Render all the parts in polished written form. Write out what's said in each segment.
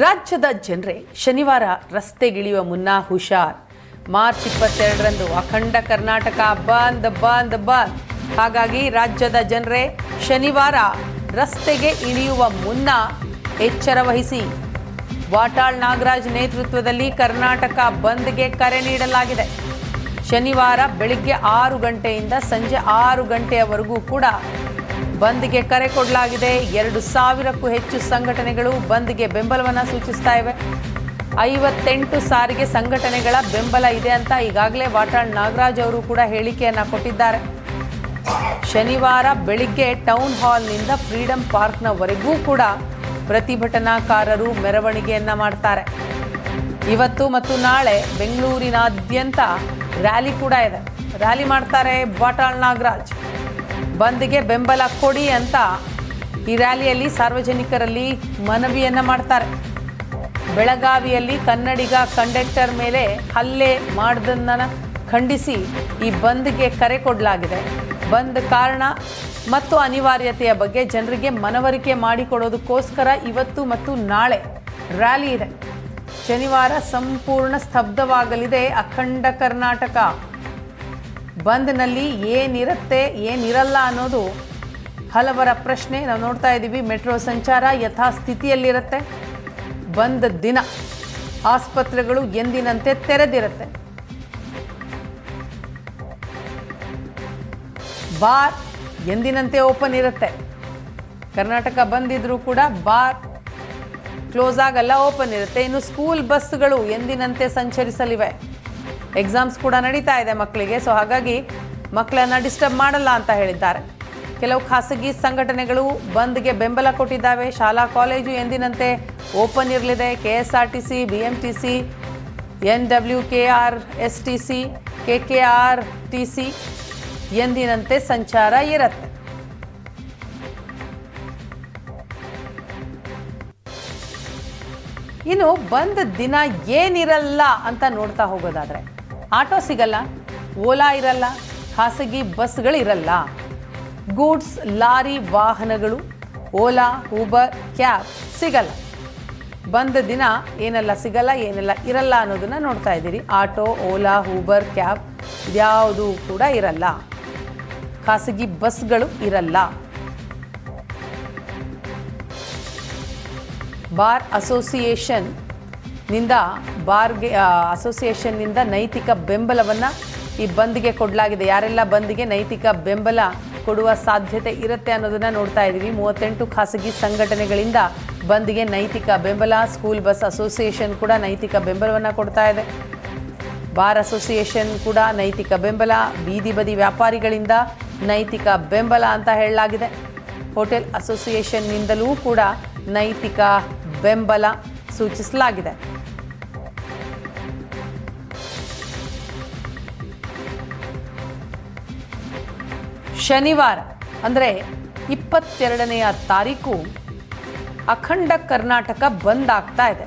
ರಾಜ್ಯದ ಜನರೇ ಶನಿವಾರ ರಸ್ತೆಗಿಳಿಯುವ ಮುನ್ನ ಹುಷಾರ್. ಮಾರ್ಚ್ 22ರಂದು ಅಖಂಡ ಕರ್ನಾಟಕ ಬಂದ್ ಬಂದ್ ಬಂದ್. ಹಾಗಾಗಿ ರಾಜ್ಯದ ಜನರೇ ಶನಿವಾರ ರಸ್ತೆಗೆ ಇಳಿಯುವ ಮುನ್ನ ಎಚ್ಚರ ವಹಿಸಿ. ವಾಟಾಳ್ ನಾಗರಾಜ್ ನೇತೃತ್ವದಲ್ಲಿ ಕರ್ನಾಟಕ ಬಂದ್ಗೆ ಕರೆ ನೀಡಲಾಗಿದೆ. ಶನಿವಾರ ಬೆಳಿಗ್ಗೆ 6 ಗಂಟೆಯಿಂದ ಸಂಜೆ 6 ಗಂಟೆಯವರೆಗೂ ಕೂಡ ಬಂದ್ಗೆ ಕರೆ ಕೊಡಲಾಗಿದೆ. 2,000ಕ್ಕೂ ಹೆಚ್ಚು ಸಂಘಟನೆಗಳು ಬಂದ್ಗೆ ಬೆಂಬಲವನ್ನು ಸೂಚಿಸ್ತಾ ಇವೆ. 58 ಸಾರಿಗೆ ಸಂಘಟನೆಗಳ ಬೆಂಬಲ ಇದೆ ಅಂತ ಈಗಾಗಲೇ ವಾಟಾಳ್ ನಾಗರಾಜ್ ಅವರು ಕೂಡ ಹೇಳಿಕೆಯನ್ನು ಕೊಟ್ಟಿದ್ದಾರೆ. ಶನಿವಾರ ಬೆಳಿಗ್ಗೆ ಟೌನ್ ಹಾಲ್ನಿಂದ ಫ್ರೀಡಂ ಪಾರ್ಕ್ನವರೆಗೂ ಕೂಡ ಪ್ರತಿಭಟನಾಕಾರರು ಮೆರವಣಿಗೆಯನ್ನು ಮಾಡ್ತಾರೆ. ಇವತ್ತು ಮತ್ತು ನಾಳೆ ಬೆಂಗಳೂರಿನಾದ್ಯಂತ ರ್ಯಾಲಿ ಕೂಡ ಇದೆ. ರ್ಯಾಲಿ ಮಾಡ್ತಾರೆ ವಾಟಾಳ್ ನಾಗರಾಜ್. ಬಂದ್ಗೆ ಬೆಂಬಲ ಕೊಡಿ ಅಂತ ಈ ರ್ಯಾಲಿಯಲ್ಲಿ ಸಾರ್ವಜನಿಕರಲ್ಲಿ ಮನವಿಯನ್ನು ಮಾಡ್ತಾರೆ. ಬೆಳಗಾವಿಯಲ್ಲಿ ಕನ್ನಡಿಗ ಕಂಡಕ್ಟರ್ ಮೇಲೆ ಹಲ್ಲೆ ಮಾಡಿದ್ದನ್ನು ಖಂಡಿಸಿ ಈ ಬಂದ್ಗೆ ಕರೆ ಕೊಡಲಾಗಿದೆ. ಬಂದ್ ಕಾರಣ ಮತ್ತು ಅನಿವಾರ್ಯತೆಯ ಬಗ್ಗೆ ಜನರಿಗೆ ಮನವರಿಕೆ ಮಾಡಿಕೊಡೋದಕ್ಕೋಸ್ಕರ ಇವತ್ತು ಮತ್ತು ನಾಳೆ ರ್ಯಾಲಿ ಇದೆ. ಶನಿವಾರ ಸಂಪೂರ್ಣ ಸ್ತಬ್ಧವಾಗಲಿದೆ ಅಖಂಡ ಕರ್ನಾಟಕ. ಬಂದ್ನಲ್ಲಿ ಏನಿರುತ್ತೆ ಏನಿರಲ್ಲ ಅನ್ನೋದು ಹಲವರ ಪ್ರಶ್ನೆ. ನಾವು ನೋಡ್ತಾ ಇದ್ದೀವಿ, ಮೆಟ್ರೋ ಸಂಚಾರ ಯಥಾಸ್ಥಿತಿಯಲ್ಲಿರುತ್ತೆ. ಬಂದ್ ದಿನ ಆಸ್ಪತ್ರೆಗಳು ಎಂದಿನಂತೆ ತೆರೆದಿರುತ್ತೆ. ಬಾರ್ ಎಂದಿನಂತೆ ಓಪನ್ ಇರುತ್ತೆ. ಕರ್ನಾಟಕ ಬಂದಿದ್ರೂ ಕೂಡ ಬಾರ್ ಕ್ಲೋಸ್ ಆಗಲ್ಲ, ಓಪನ್ ಇರುತ್ತೆ. ಇನ್ನು ಸ್ಕೂಲ್ ಬಸ್ಗಳು ಎಂದಿನಂತೆ ಸಂಚರಿಸಲಿವೆ. ಎಕ್ಸಾಮ್ಸ್ ಕೂಡ ನಡೀತಾ ಇದೆ ಮಕ್ಕಳಿಗೆ. ಸೊ ಹಾಗಾಗಿ ಮಕ್ಕಳನ್ನು ಡಿಸ್ಟರ್ಬ್ ಮಾಡಲ್ಲ ಅಂತ ಹೇಳಿದ್ದಾರೆ. ಕೆಲವು ಖಾಸಗಿ ಸಂಘಟನೆಗಳು ಬಂದ್ಗೆ ಬೆಂಬಲ ಕೊಟ್ಟಿದ್ದಾವೆ. ಶಾಲಾ ಕಾಲೇಜು ಎಂದಿನಂತೆ ಓಪನ್ ಇರಲಿದೆ. KSRTC, BMTC, NWKRSTC, KKRTC ಎಂದಿನಂತೆ ಸಂಚಾರ ಇರುತ್ತೆ. ಇನ್ನು ಬಂದ್ ದಿನ ಏನಿರಲ್ಲ ಅಂತ ನೋಡ್ತಾ ಹೋಗೋದಾದ್ರೆ, ಆಟೋ ಸಿಗಲ್ಲ, ಓಲಾ ಇರಲ್ಲ, ಖಾಸಗಿ ಬಸ್ಗಳು ಇರಲ್ಲ, ಗೂಡ್ಸ್ ಲಾರಿ ವಾಹನಗಳು, ಓಲಾ, ಊಬರ್, ಕ್ಯಾಬ್ ಸಿಗಲ್ಲ. ಬಂದ್ ದಿನ ಏನೆಲ್ಲ ಸಿಗಲ್ಲ, ಏನೆಲ್ಲ ಇರಲ್ಲ ಅನ್ನೋದನ್ನ ನೋಡ್ತಾ ಇದ್ದೀರಿ. ಆಟೋ, ಓಲಾ, ಊಬರ್, ಕ್ಯಾಬ್ ಇದ್ಯಾವುದೂ ಕೂಡ ಇರಲ್ಲ. ಖಾಸಗಿ ಬಸ್ಗಳು ಇರಲ್ಲ. ಬಾರ್ ಅಸೋಸಿಯೇಷನ್ನಿಂದ ನೈತಿಕ ಬೆಂಬಲವನ್ನು ಈ ಬಂದ್ಗೆ ಕೊಡಲಾಗಿದೆ. ಯಾರೆಲ್ಲ ಬಂದ್ಗೆ ನೈತಿಕ ಬೆಂಬಲ ಕೊಡುವ ಸಾಧ್ಯತೆ ಇರುತ್ತೆ ಅನ್ನೋದನ್ನ ನೋಡ್ತಾ ಇದ್ದೀವಿ. 38 ಖಾಸಗಿ ಸಂಘಟನೆಗಳಿಂದ ಬಂದ್ಗೆ ನೈತಿಕ ಬೆಂಬಲ. ಸ್ಕೂಲ್ ಬಸ್ ಅಸೋಸಿಯೇಷನ್ ಕೂಡ ನೈತಿಕ ಬೆಂಬಲವನ್ನು ಕೊಡ್ತಾ ಇದೆ. ಬಾರ್ ಅಸೋಸಿಯೇಷನ್ ಕೂಡ ನೈತಿಕ ಬೆಂಬಲ. ಬೀದಿ ಬದಿ ವ್ಯಾಪಾರಿಗಳಿಂದ ನೈತಿಕ ಬೆಂಬಲ ಅಂತ ಹೇಳಲಾಗಿದೆ. ಹೋಟೆಲ್ ಅಸೋಸಿಯೇಷನ್ನಿಂದಲೂ ಕೂಡ ನೈತಿಕ ಬೆಂಬಲ ಸೂಚಿಸಲಾಗಿದೆ. ಶನಿವಾರ ಅಂದರೆ 22ನೆಯ ತಾರೀಕು ಅಖಂಡ ಕರ್ನಾಟಕ ಬಂದ್ ಆಗ್ತಾ ಇದೆ.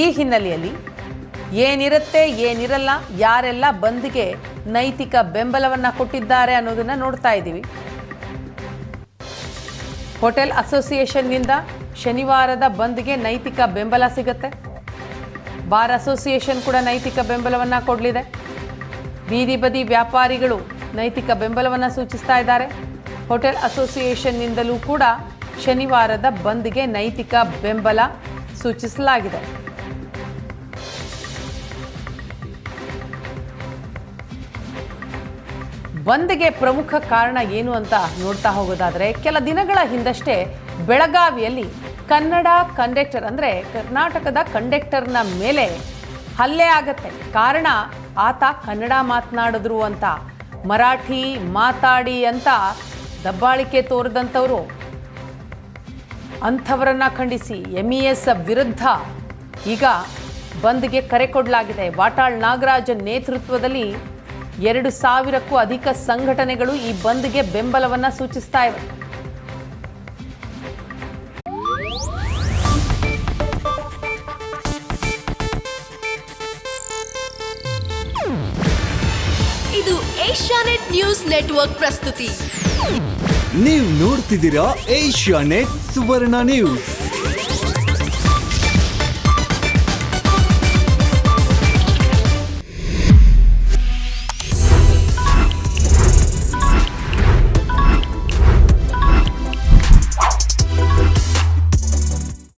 ಈ ಹಿನ್ನೆಲೆಯಲ್ಲಿ ಏನಿರುತ್ತೆ ಏನಿರಲ್ಲ, ಯಾರೆಲ್ಲ ಬಂದ್ಗೆ ನೈತಿಕ ಬೆಂಬಲವನ್ನು ಕೊಟ್ಟಿದ್ದಾರೆ ಅನ್ನೋದನ್ನ ನೋಡ್ತಾ ಇದ್ದೀವಿ. ಹೋಟೆಲ್ ಅಸೋಸಿಯೇಷನ್ನಿಂದ ಶನಿವಾರದ ಬಂದ್ಗೆ ನೈತಿಕ ಬೆಂಬಲ ಸಿಗುತ್ತೆ. ಬಾರ್ ಅಸೋಸಿಯೇಷನ್ ಕೂಡ ನೈತಿಕ ಬೆಂಬಲವನ್ನು ಕೊಡಲಿದೆ. ಬೀದಿ ಬದಿ ವ್ಯಾಪಾರಿಗಳು ನೈತಿಕ ಬೆಂಬಲವನ್ನು ಸೂಚಿಸ್ತಾ ಇದ್ದಾರೆ. ಹೋಟೆಲ್ ಅಸೋಸಿಯೇಷನ್ನಿಂದಲೂ ಕೂಡ ಶನಿವಾರದ ಬಂದ್ಗೆ ನೈತಿಕ ಬೆಂಬಲ ಸೂಚಿಸಲಾಗಿದೆ. ಬಂದ್ಗೆ ಪ್ರಮುಖ ಕಾರಣ ಏನು ಅಂತ ನೋಡ್ತಾ ಹೋಗೋದಾದ್ರೆ, ಕೆಲ ದಿನಗಳ ಹಿಂದಷ್ಟೇ ಬೆಳಗಾವಿಯಲ್ಲಿ ಕನ್ನಡ ಕಂಡಕ್ಟರ್ ಅಂದರೆ ಕರ್ನಾಟಕದ ಕಂಡಕ್ಟರ್ನ ಮೇಲೆ ಹಲ್ಲೆ ಆಗತ್ತೆ. ಕಾರಣ ಆತ ಕನ್ನಡ ಮಾತನಾಡಿದ್ರು ಅಂತ, ಮರಾಠಿ ಮಾತಾಡಿ ಅಂತ ದಬ್ಬಾಳಿಕೆ ತೋರಿದಂಥವರು. ಅಂಥವರನ್ನ ಖಂಡಿಸಿ MES ವಿರುದ್ಧ ಈಗ ಬಂದ್ಗೆ ಕರೆ ಕೊಡಲಾಗಿದೆ. ವಾಟಾಳ್ ನಾಗರಾಜ್ ನೇತೃತ್ವದಲ್ಲಿ 2,000ಕ್ಕೂ ಅಧಿಕ ಸಂಘಟನೆಗಳು ಈ ಬಂದ್ಗೆ ಬೆಂಬಲವನ್ನು ಸೂಚಿಸ್ತಾ ಇವೆ. ಇದು ಏಷ್ಯಾನೆಟ್ ನ್ಯೂಸ್ ನೆಟ್ವರ್ಕ್ ಪ್ರಸ್ತುತಿ. ನೀವು ನೋಡ್ತಿದ್ದೀರಾ ಏಷ್ಯಾನೆಟ್ ಸುವರ್ಣ ನ್ಯೂಸ್.